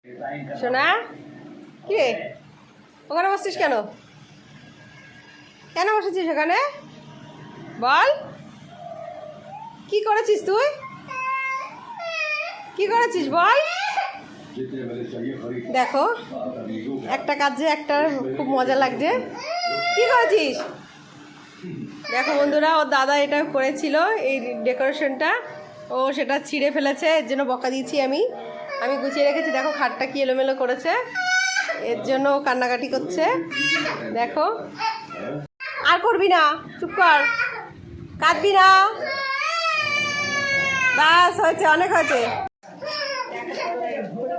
সোনা কি রে ওখানে বসছিস কেন? কেন বসেছিস ওখানে বল? কি করেছিস তুই? কি করেছিস বল? দেখো একটা কাজে একটা খুব মজা লাগছে। কি করেছিস? দেখো বন্ধুরা, ওর দাদা এটা করেছিল এই ডেকোরেশনটা, ও সেটা ছিঁড়ে ফেলেছে, এর জন্য বকা দিয়েছি আমি গুছিয়ে রেখেছি। দেখো খাটটা কি এলোমেলো করেছে, এর জন্য ও কান্নাকাটি করছে। দেখো আর করবি না, চুপ কর, কাঁদবি না, বাস হয়েছে, অনেক হয়েছে।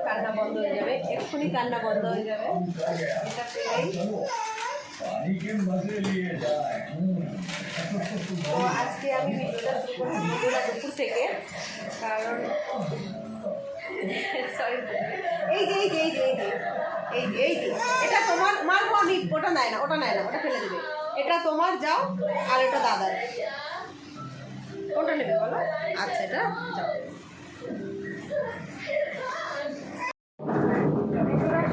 কান্না বন্ধ হয়ে যাবে, এক্ষুনি কান্না বন্ধ হয়ে যাবে। এটা পেলেই আজকে আমি ভিডিওটা শুরু করছি দুপুর থেকে, কারণ সরি এই যে এটা তোমার মারবো আমি, ওটা নেয় না, ওটা ফেলে দেবে। এটা তোমার, যাও, আর এটা দাদার। কোনটা নেবে বলো? আচ্ছা এটা যাও।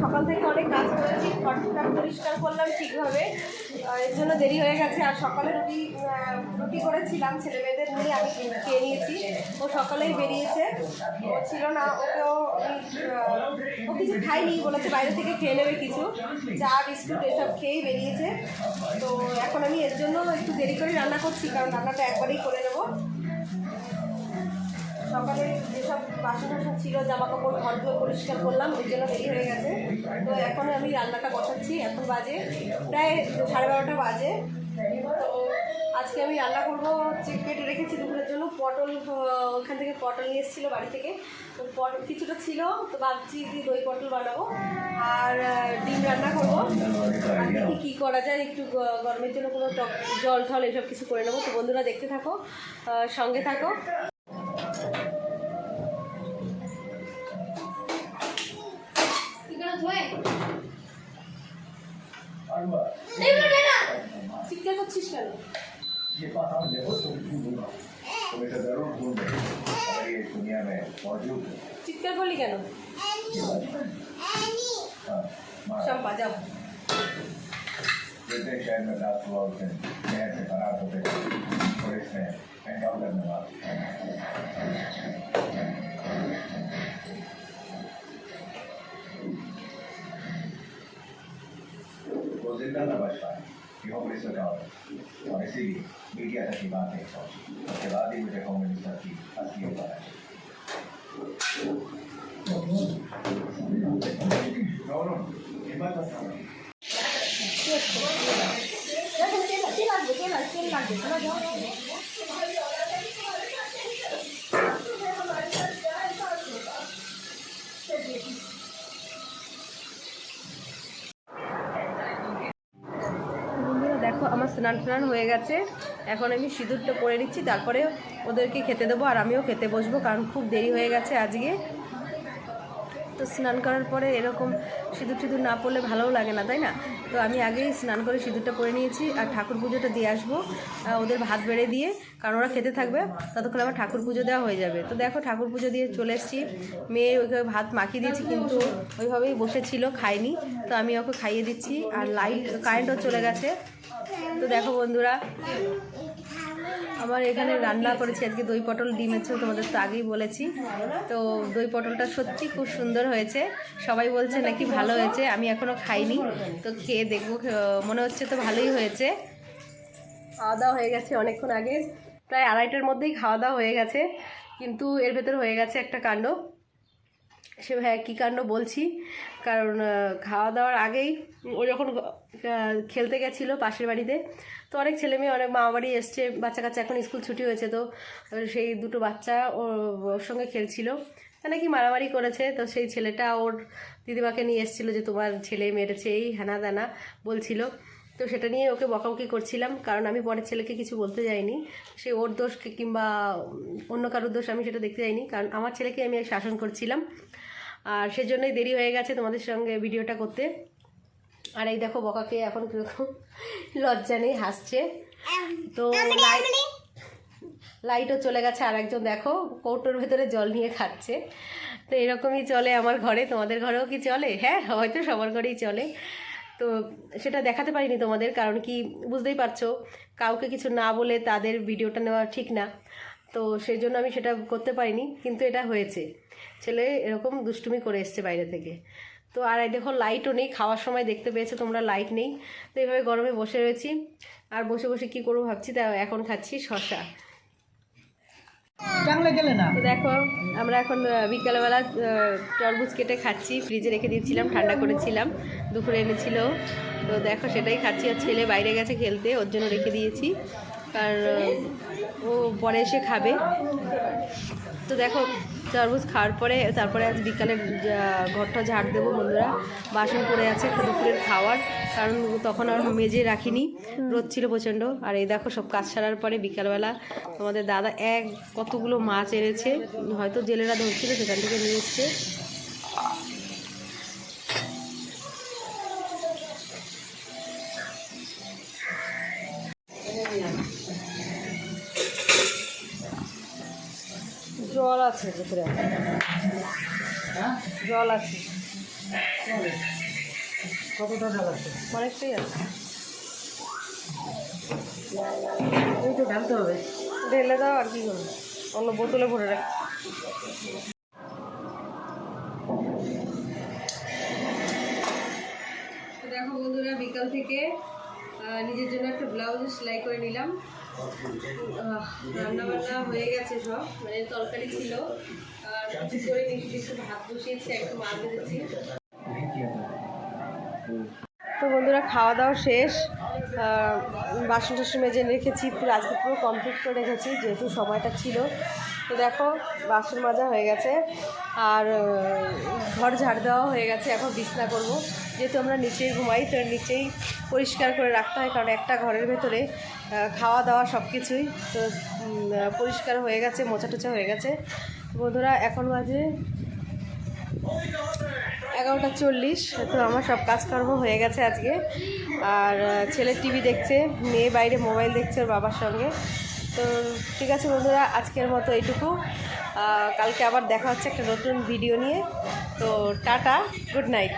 সকাল থেকে অনেক কাজ করেছি, ঘরটা পরিষ্কার করলাম ঠিকভাবে, এর জন্য দেরি হয়ে গেছে। আর সকালে রুটি করেছিলাম, ছেলে মেয়েদের নিয়ে আমি খেয়ে নিয়েছি। ও সকালেই বেরিয়েছে, ও ছিল না, ও কিছু খাইনি, বলেছে বাইরে থেকে খেয়ে নেবে কিছু, চা বিস্কুট এসব খেয়েই বেরিয়েছে। তো এখন আমি এর জন্য একটু দেরি করে রান্না করছি, কারণ রান্নাটা একবারেই করে নেবো। সকালে যেসব বাসন টাসন ছিল, জামা কাপড় ঘরগুলো পরিষ্কার করলাম, ওই জন্য দেরি হয়ে গেছে। তো এখন আমি রান্নাটা বসাচ্ছি, এখন বাজে প্রায় 12:30 বাজে। তো আজকে আমি রান্না করবো, কেটে রেখেছি দুপুরের জন্য পটল, ওখান থেকে পটল নিয়ে এসেছিলো বাড়ি থেকে, তো পটল কিছুটা ছিল, তো ভাবছি দিয়ে দই পটল বানাবো আর ডিম রান্না করবো। আর দেখি কী করা যায়, একটু গরমের জন্য কোনো জল ঠল এসব কিছু করে নেবো। তো বন্ধুরা দেখতে থাকো, সঙ্গে থাকো। চিৎকার করছিস কেন? চিৎকার করলি কেন? শম্পা যাও। शहर में रात हुआ उस दिन शहर से फरार होते पुलिस ने एनकाउंटर में मारा। वो जिंदा था बच पाया, ये होम मिनिस्टर का ऑर्डर, और इसीलिए मीडिया तक की बात नहीं पहुंची। उसके बाद ही मुझे होम मिनिस्टर की असलियत पता चली। हिम्मत मत हारो। দেখো আমার স্নান হয়ে গেছে, এখন আমি সিঁদুরটা পরে নিচ্ছি, তারপরে ওদেরকে খেতে দেবো আর আমিও খেতে বসবো, কারণ খুব দেরি হয়ে গেছে আজকে। তো স্নান করার পরে এরকম সিঁদুর না পড়লে ভালোও লাগে না, তাই না? তো আমি আগেই স্নান করে সিঁদুরটা পরে নিয়েছি আর ঠাকুর পুজোটা দিয়ে আসবো ওদের ভাত বেড়ে দিয়ে, কারণ ওরা খেতে থাকবে, ততক্ষণ আমার ঠাকুর পুজো দেওয়া হয়ে যাবে। তো দেখো ঠাকুর পুজো দিয়ে চলে এসেছি, মেয়ে ওইভাবে ভাত মাখিয়ে দিয়েছি, কিন্তু ওইভাবেই বসেছিল, খায়নি, তো আমি ওকে খাইয়ে দিচ্ছি। আর কারেন্টও চলে গেছে। তো দেখো বন্ধুরা, আমার এখানে রান্না করেছি আজকে দই পটল ডিম আছে, তোমাদের তো আগেই বলেছি। তো দই পটলটা সত্যি খুব সুন্দর হয়েছে, সবাই বলছে নাকি ভালো হয়েছে, আমি এখনও খাইনি, তো খেয়ে দেখবো, মনে হচ্ছে তো ভালোই হয়েছে। খাওয়া দাওয়া হয়ে গেছে অনেকক্ষণ আগে, প্রায় 2:30টার মধ্যেই খাওয়া দাওয়া হয়ে গেছে, কিন্তু এর ভেতর হয়ে গেছে একটা কাণ্ড। সে হ্যাঁ কী কাণ্ড বলছি, কারণ খাওয়া দাওয়ার আগেই ও যখন খেলতে গেছিলো পাশের বাড়িতে, তো অনেক ছেলে মেয়ে, অনেক মামা বাড়ি এসছে, বাচ্চা কাচ্চা, এখন স্কুল ছুটি হয়েছে, তো সেই দুটো বাচ্চা ওর সঙ্গে খেলছিল, নাকি মারামারি করেছে। তো সেই ছেলেটা ওর দিদিমাকে নিয়ে এসেছিলো যে তোমার ছেলে মেরেছে, এই হ্যানা দানা বলছিল। তো সেটা নিয়ে ওকে বকাবকি করছিলাম, কারণ আমি পরের ছেলেকে কিছু বলতে যাইনি, সে ওর দোষ কিংবা অন্য কারোর দোষ আমি সেটা দেখতে যাইনি, কারণ আমার ছেলেকে আমি শাসন করছিলাম। আর সেজন্যই দেরি হয়ে গেছে তোমাদের সঙ্গে ভিডিওটা করতে। আর এই দেখো বকাকে এখন কীরকম লজ্জা নেই, হাসছে। তো লাইটও চলে গেছে, আর একজন দেখো কৌটোর ভেতরে জল নিয়ে খাচ্ছে। তো এরকমই চলে আমার ঘরে, তোমাদের ঘরেও কি চলে? হ্যাঁ, হয়তো সবার ঘরেই চলে। তো সেটা দেখাতে পারিনি তোমাদের, কারণ কি বুঝতেই পারছো, কাউকে কিছু না বলে তাদের ভিডিওটা নেওয়া ঠিক না। তো সেই জন্য আমি সেটা করতে পারিনি, কিন্তু এটা হয়েছে। ছেলে এরকম দুষ্টুমি করে এসছে বাইরে থেকে। তো আর এই দেখো লাইটও নেই, খাওয়ার সময় দেখতে পেয়েছো তোমরা লাইট নেই। তো এইভাবে গরমে বসে রয়েছি, আর বসে বসে কী করবো ভাবছি, তা এখন খাচ্ছি শশা। তো দেখো আমরা এখন বিকালবেলা তরমুজ কেটে খাচ্ছি, ফ্রিজে রেখে দিয়েছিলাম, ঠান্ডা করেছিলাম, দুপুরে এনেছিল। তো দেখো সেটাই খাচ্ছি। আর ছেলে বাইরে গেছে খেলতে, ওর জন্য রেখে দিয়েছি, কারণ ও পরে এসে খাবে। তো দেখো তরমুজ খাওয়ার পরে তারপরে আজ বিকালে ঘরটা ঝাড় দেবো বন্ধুরা। বাসন পড়ে আছে দুপুরের খাওয়ার, কারণ তখন আর মেজে রাখিনি, রোদ ছিল প্রচণ্ড। আর এই দেখো সব কাজ সারার পরে বিকালবেলা তোমাদের দাদা কতগুলো মাছ এনেছে, হয়তো জেলেরা ধরছিল, সেখান থেকে নিয়ে এসছে। জল আছে ভিতরে, জল আছে, কতটা জল আছে? অনেকটাই আছে। এই তো ঢালতে হবে, ঢেলে দাও আর কি করবো, অন্য বোতলে ভরে রাখ। দেখো বন্ধুরা, বিকাল থেকে নিজের জন্য একটা ব্লাউজ সেলাই করে নিলাম। রান্নাবান্না হয়ে গেছে সব, মানে তরকারি ছিল, আর কিছু করে একটু ভাত বসিয়েছি, একটু মাছ ভেজেছি। তো বন্ধুরা খাওয়া দাওয়া শেষ, বাসন টাসন মেজে রেখেছি, পুরো আজকে পুরো কমপ্লিট করে রেখেছি যেহেতু সময়টা ছিল। তো দেখো বাসন মাজা হয়ে গেছে, আর ঘর ঝাড় দেওয়া হয়ে গেছে। এখন বিছনা করব, যেহেতু আমরা নিচেই ঘুমাই, তো নিচেই পরিষ্কার করে রাখতে হয়, কারণ একটা ঘরের ভেতরে খাওয়া দাওয়া সব কিছুই তো পরিষ্কার হয়ে গেছে, মোছা টোচা হয়ে গেছে। বন্ধুরা এখন বাজে 11:40। তো আমার সব কাজকর্ম হয়ে গেছে আজকে। আর ছেলে টিভি দেখছে, মেয়ে বাইরে মোবাইল দেখছে ওর বাবার সঙ্গে। তো ঠিক আছে বন্ধুরা, আজকের মতো এইটুকু। কালকে আবার দেখা হচ্ছে একটা নতুন ভিডিও নিয়ে। তো টাটা, গুড নাইট।